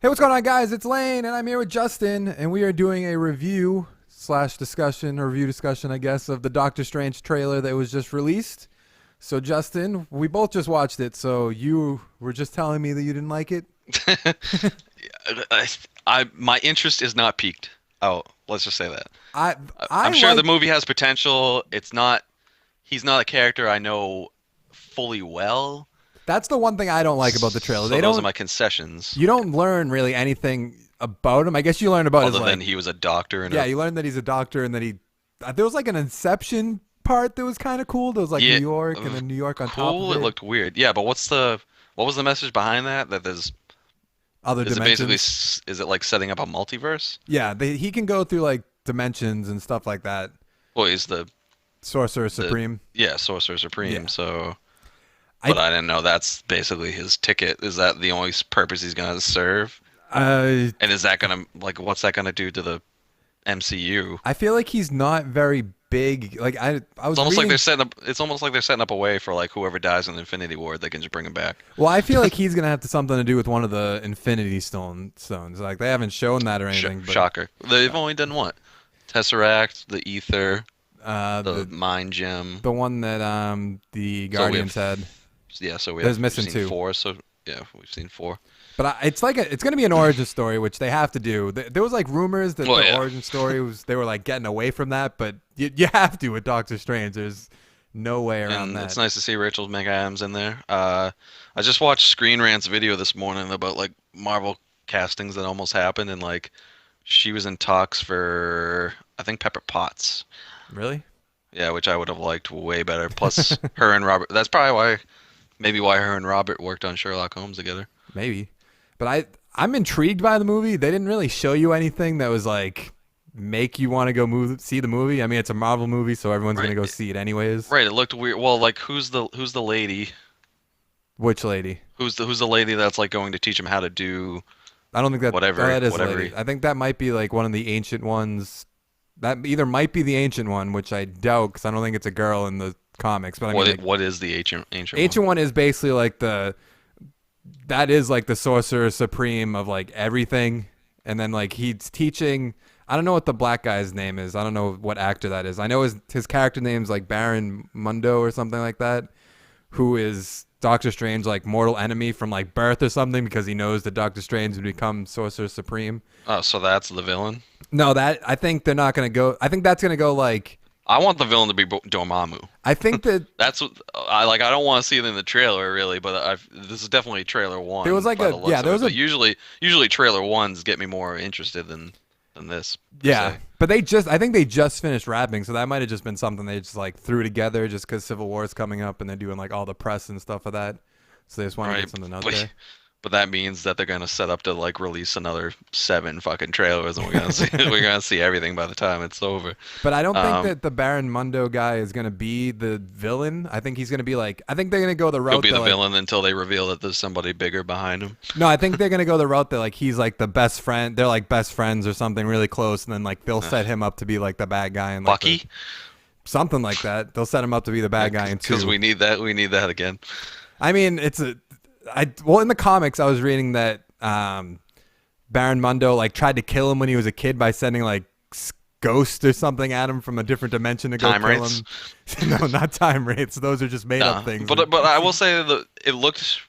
Hey, what's going on, guys? It's Lane, and I'm here with Justin, and we are doing a review slash discussion, or review discussion, I guess, of the Doctor Strange trailer that was just released. So, Justin, we both just watched it, so you were just telling me that you didn't like it? My interest is not peaked. Oh, let's just say that. I I'm I sure the like movie has potential. It's not. He's not a character I know fully well. That's the one thing I don't like about the trailer. So those are my concessions. You don't learn really anything about him. I guess you learn about his Other than like, he was a doctor and yeah, a you learn that he's a doctor and that there was like an Inception part that was kind of cool. There was like New yeah, York and then New York on top of cool. It it, looked weird. Yeah, but what was the message behind that? That there's other is it basically dimensions. is it like setting up a multiverse? Yeah, he can go through like dimensions and stuff like that. Well, he's Sorcerer the Supreme. yeah Sorcerer Supreme. Yeah, So, I but I didn't know that's basically his ticket. Is that the only purpose he's gonna serve? uh, And is that gonna like what's that gonna do to the MCU? I feel like he's not very big. Like I It's was almost like they're reading. setting up. It's almost like they're setting up a way for like whoever dies in Infinity War, they can just bring him back. Well, I feel like he's gonna have something to do with one of the Infinity Stones. Like they haven't shown that or anything, but Shocker. They've only done what? Tesseract, the Ether, the the Mind Gem. one that the So we Guardians have had. yeah. So There's we've missing seen two. four. So yeah, we've seen four. But it's like it's gonna be an origin story, which they have to do. There was like rumors that Well, the yeah. origin story was they were like getting away from that, but you have to with Doctor Strange. There's no way around And it's that. nice to see Rachel McAdams in there. I just watched Screen Rant's video this morning about like Marvel castings that almost happened, and like she was in talks for I think Pepper Potts. Really? Yeah, which I would have liked way better. Plus, her and Robert. That's probably maybe why her and Robert worked on Sherlock Holmes together. Maybe. But I'm intrigued by the movie. They didn't really show you anything that was like make you want to go see the movie. I mean, it's a Marvel movie, so everyone's Right, gonna go see it anyways. right. It looked weird. Well, like who's the lady? Which lady? Who's the lady that's like going to teach him how to do I don't think that. Oh, whatever that is a whatever. lady. I think that might be like one of the ancient ones. That either might be the ancient one, which I doubt because I don't think it's a girl in the comics. But I mean, like, What is the ancient one? ancient one is basically like that is like the sorcerer supreme of like everything, and then like he's teaching. I don't know what the black guy's name is. I don't know what actor that is. I know his character name's like Baron Mundo or something like that, who is Doctor Strange like mortal enemy from like birth or something because he knows that Doctor Strange would become sorcerer supreme. Oh, so that's the villain. No, that I think they're not gonna go. I think that's gonna go like. I want the villain to be Dormammu. I think that That's what I like. I don't want to see it in the trailer really, but this is definitely trailer there was one like by the a yeah looks of there it. was But a usually trailer ones get me more interested than this per yeah, se. but I think they just finished wrapping, so that might have just been something they just like threw together just because Civil War is coming up and they're doing like all the press and stuff of that, so they just want to Right, get something out but there. but that means that they're gonna set up to like release another seven fucking trailers, and we're gonna see we're gonna see everything by the time it's over. But I don't think Um, that the Baron Mundo guy is gonna be the villain. I think he's gonna be like I think they're gonna go the he'll route be that the like villain until they reveal that there's somebody bigger behind him. no, I think they're gonna go the route that like he's like the best friend. They're like best friends or something really close, and then like they'll set him up to be like the bad guy and like the Bucky, something like that. They'll set him up to be the bad guy in because two. we need that again. I mean, well in the comics I was reading that Baron Mundo like tried to kill him when he was a kid by sending like ghosts or something at him from a different dimension to go Time kill rates. him. No, not time rates. Those are just made up Nah, things. but I will say that it looked.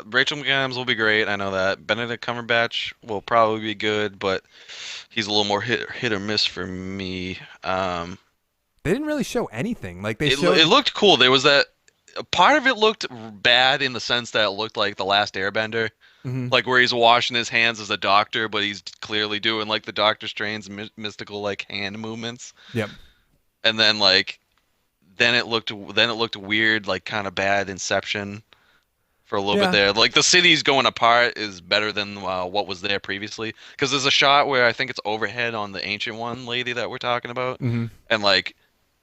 Rachel McAdams will be great. I know that. Benedict Cumberbatch will probably be good, but he's a little more hit or miss for me. They didn't really show anything. Like they It showed. looked cool. There was that part of it looked bad in the sense that it looked like the last Airbender, Mhm. like where he's washing his hands as a doctor, but he's clearly doing like the Doctor Strange mystical like hand movements, Yep. and then like then it looked weird, like kind of bad Inception for a little bit Yeah. there. Like the cities going apart is better than what was there previously, because there's a shot where I think it's overhead on the ancient one lady that we're talking about, Hmm. and like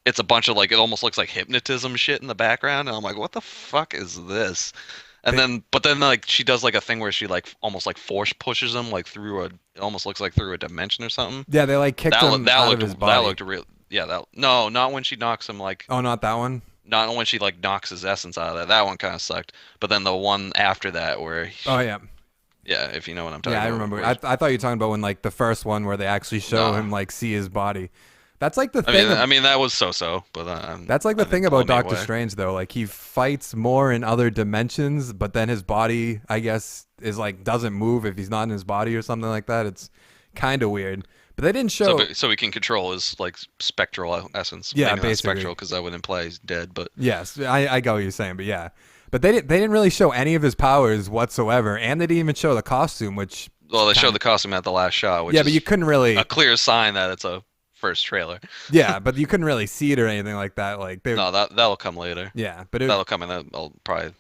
it's a bunch of like it almost looks like hypnotism shit in the background, and I'm like, what the fuck is this? And They, then like she does like a thing where she like almost like force pushes him like through a it almost looks like through a dimension or something. yeah, they like kicked him That out of looked his body. real. Yeah, that no, not when she knocks him like Oh, not that one. not when she like knocks his essence out of that. That one kind of sucked. But then the one after that where Oh yeah. Yeah, if you know what I'm talking Yeah, I about. remember. I thought you were talking about when like the first one where they actually show Nah. him like see his body. That's like the thing. I mean that was so-so, but That's like the that thing didn't blow about me Doctor away. Strange though. Like he fights more in other dimensions, but then his body, I guess, is like doesn't move if he's not in his body or something like that. It's kind of weird. But they didn't So, show. so he can control his like spectral essence. Yeah, Maybe not basically. spectral because that would imply he's dead, but Yes, I got what you're saying, but yeah. But they didn't really show any of his powers whatsoever, and they didn't even show the costume, which well, they showed kind the of costume at the last shot, which yeah, but you is couldn't a really clear sign that it's a first trailer. yeah, but you couldn't really see it or anything like that. Like they No, that'll come later. yeah, but it That'll come in. I'll probably.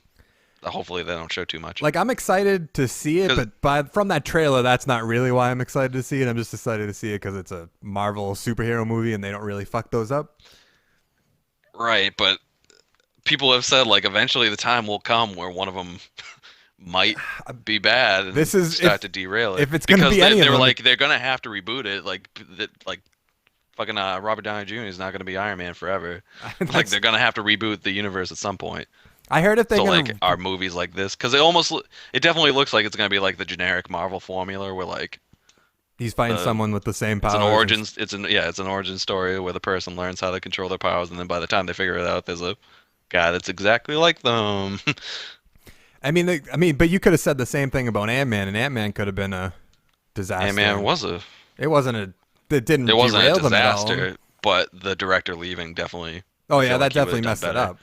Hopefully, they don't show too much. like I'm excited to see it, 'Cause- but from that trailer, that's not really why I'm excited to see it. I'm just excited to see it because it's a Marvel superhero movie, and they don't really fuck those up. right, but people have said like eventually the time will come where one of them might be bad and This is start to derail it if it's gonna because be any they of were them. like they're gonna have to reboot it like fucking Robert Downey Jr. is not gonna be Iron Man forever. Like they're gonna have to reboot the universe at some point. I heard if they're So gonna like are movies like this because it definitely looks like it's gonna be like the generic Marvel formula where like he's fighting the someone with the same it's powers. it's an origin story where the person learns how to control their powers and then by the time they figure it out there's a guy that's exactly like them. But you could have said the same thing about Ant-Man, and Ant-Man could have been a disaster. Ant-Man was a It wasn't a. It didn't it wasn't a derail them at all. disaster, but the director leaving definitely. Oh I yeah, feel that like he would've definitely done messed it better. up.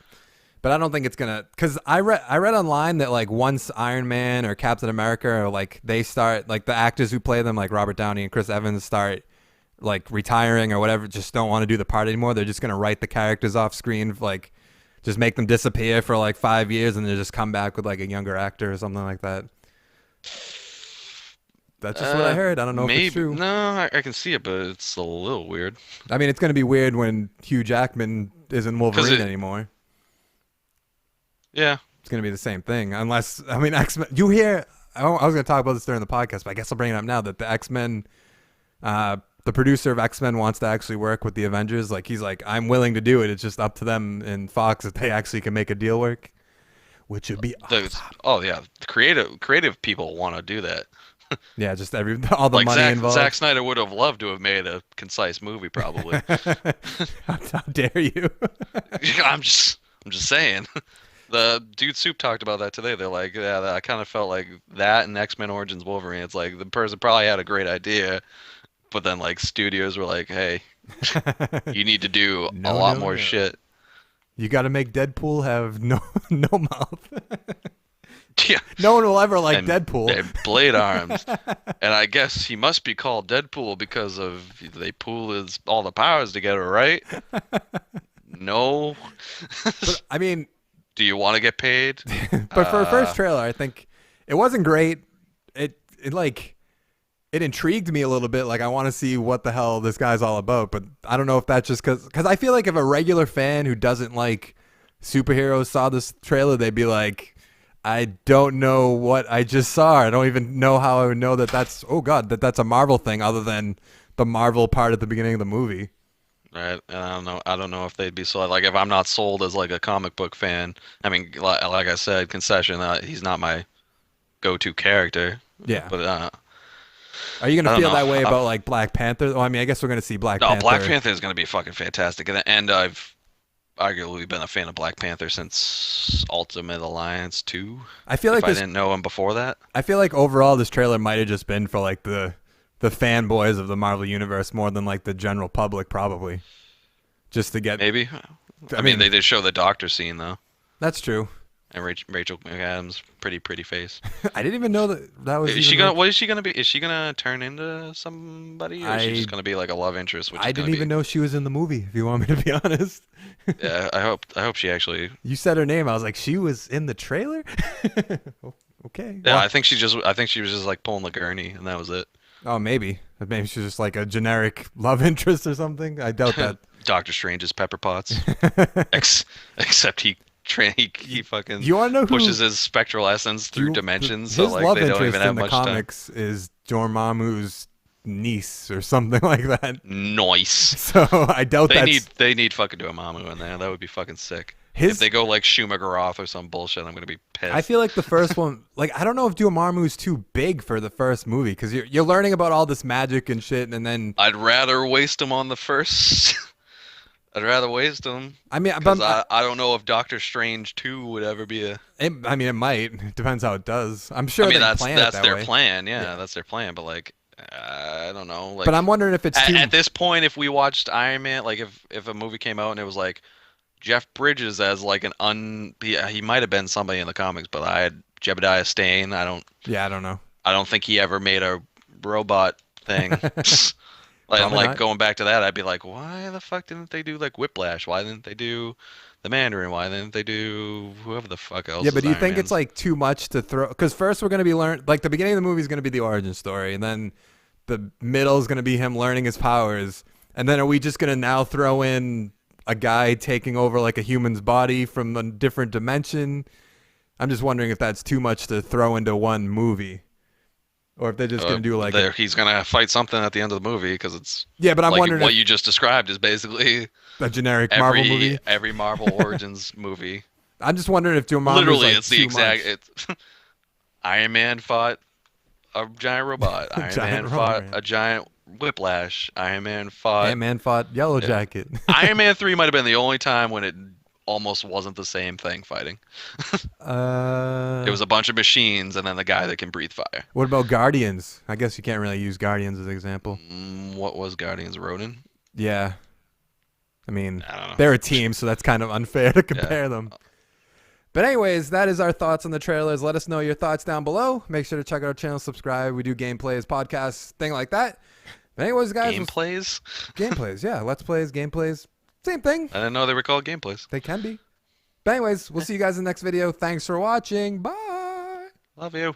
But I don't think it's gonna. Cause I read online that like once Iron Man or Captain America or like they start like the actors who play them like Robert Downey and Chris Evans start like retiring or whatever, just don't want to do the part anymore. They're just gonna write the characters off screen, like just make them disappear for like 5 years and then just come back with like a younger actor or something like that. That's just what I heard. I don't know if it's Maybe true. no, I can see it, but it's a little weird. I mean, it's gonna be weird when Hugh Jackman isn't Wolverine anymore. Yeah, It's gonna be the same thing, unless I mean X Men. You hear? I was gonna talk about this during the podcast, but I guess I'll bring it up now that the X Men, the producer of X Men wants to actually work with the Avengers. Like he's like, I'm willing to do it. It's just up to them and Fox if they actually can make a deal work, which would be oh yeah, the creative people want to do that. yeah, just all the Like money involved. Zack Snyder would have loved to have made a concise movie, probably. How dare you? I'm just saying. The Dude Soup talked about that today. They're like, yeah, I kind of felt like that and X-Men Origins Wolverine. It's like the person probably had a great idea, but then like studios were like, hey, you need to do a lot more no. shit. You got to make Deadpool have no no mouth. Yeah. No one will ever like And, Deadpool. and blade arms. And I guess he must be called Deadpool because of they pool his all the powers together, right? No. But, I mean, Do you want to get paid? but for a first trailer, I think it wasn't great. It like it intrigued me a little bit. Like I want to see what the hell this guy's all about. But I don't know if that's just because I feel like if a regular fan who doesn't like superheroes saw this trailer, they'd be like, I don't know what I just saw. I don't even know how I would know that that's oh god that's a Marvel thing other than the Marvel part at the beginning of the movie. Right, and I don't know. I don't know if they'd be sold. Like if I'm not sold as like a comic book fan. I mean, like I said, concession. He's not my go-to character. Yeah. But Are you I gonna don't feel know. that way about like Black Panther? Oh, I mean, I guess we're gonna see Black No, Panther. Black Panther is gonna be fucking fantastic, and I've arguably been a fan of Black Panther since Ultimate Alliance 2. I feel like If I didn't know him before that. I feel like overall this trailer might have just been for like the fanboys of the Marvel universe more than like the general public probably. Just to get Maybe. I mean, mean they did show the doctor scene though, that's true. and Rachel McAdams, pretty face. I didn't even know that was Is she even gonna? What is she gonna be? Is she gonna turn into somebody, or is she I just gonna be like a love interest? Which I is gonna didn't even be, know she was in the movie, if you want me to be honest. Yeah, I hope she actually. You said her name. I was like, she was in the trailer? Okay. Yeah, Well, I think she was just like pulling the gurney, and that was it. oh, maybe. Maybe she's just like a generic love interest or something. I doubt that. Doctor Strange's Pepper Potts, except he fucking You want to know who pushes his spectral essence through dimensions, so his like love they don't interest even have in the much time. comics is Dormammu's niece or something like that. Nice. So I doubt They that's. need they need fucking Dormammu in there. That would be fucking sick. If His they go like Shumagorath or some bullshit, I'm gonna be I pissed. feel like the first one, like I don't know if Dormammu's too big for the first movie because you're learning about all this magic and shit, and then I'd rather waste them on the first. I'd rather waste them I mean, because I don't know if Doctor Strange 2 would ever be a. I mean, it might. It depends how it does. I'm I sure mean, they that's plan it that's that their way. plan. Yeah, Yeah, that's their plan. But like, I don't know. but I'm Like, wondering if it's at too. this point, if we watched Iron Man, like if a movie came out and it was like Jeff Bridges as like an he might have been somebody in the comics, but I had Jebediah Stane. Yeah, I don't know. I don't think he ever made a robot thing. And Probably like not. going back to that, I'd be like, why the fuck didn't they do like Whiplash? Why didn't they do the Mandarin? Why didn't they do whoever the fuck Yeah, else but is do you Iron think it's Man's? like too much to throw? Because first we're gonna be like the beginning of the movie is gonna be the origin story, and then the middle is gonna be him learning his powers, and then are we just gonna now throw in a guy taking over like a human's body from a different dimension? I'm just wondering if that's too much to throw into one movie, or if they're just gonna do like a There, he's gonna fight something at the end of the movie because it's yeah. But I'm like wondering what if you just described is basically a generic Marvel every movie. every Marvel Origins movie. I'm just wondering if Dormammu's Literally, like it's the too exact. much. It's Iron Man fought a giant robot. Iron Giant Man robot fought man. a giant Whiplash. Iron Man fought. Ant-Man fought Yellow Yeah. Jacket. Iron Man 3 might have been the only time when it almost wasn't the same thing fighting. It uh, was a bunch of machines and then the guy that can breathe fire. what about Guardians? I guess you can't really use Guardians as an example. What was Guardians Ronin? Yeah, I mean I don't know. they're a team, so that's kind of unfair to Yeah. compare them. But anyways, that is our thoughts on the trailers. Let us know your thoughts down below. Make sure to check out our channel, subscribe. We do gameplays, podcasts, thing like that. But anyways, guys, Gameplays? gameplays, yeah, let's plays, gameplays, same thing. I didn't know they were called gameplays. They can be. But anyways, we'll see you guys in the next video. Thanks for watching. Bye. Love you.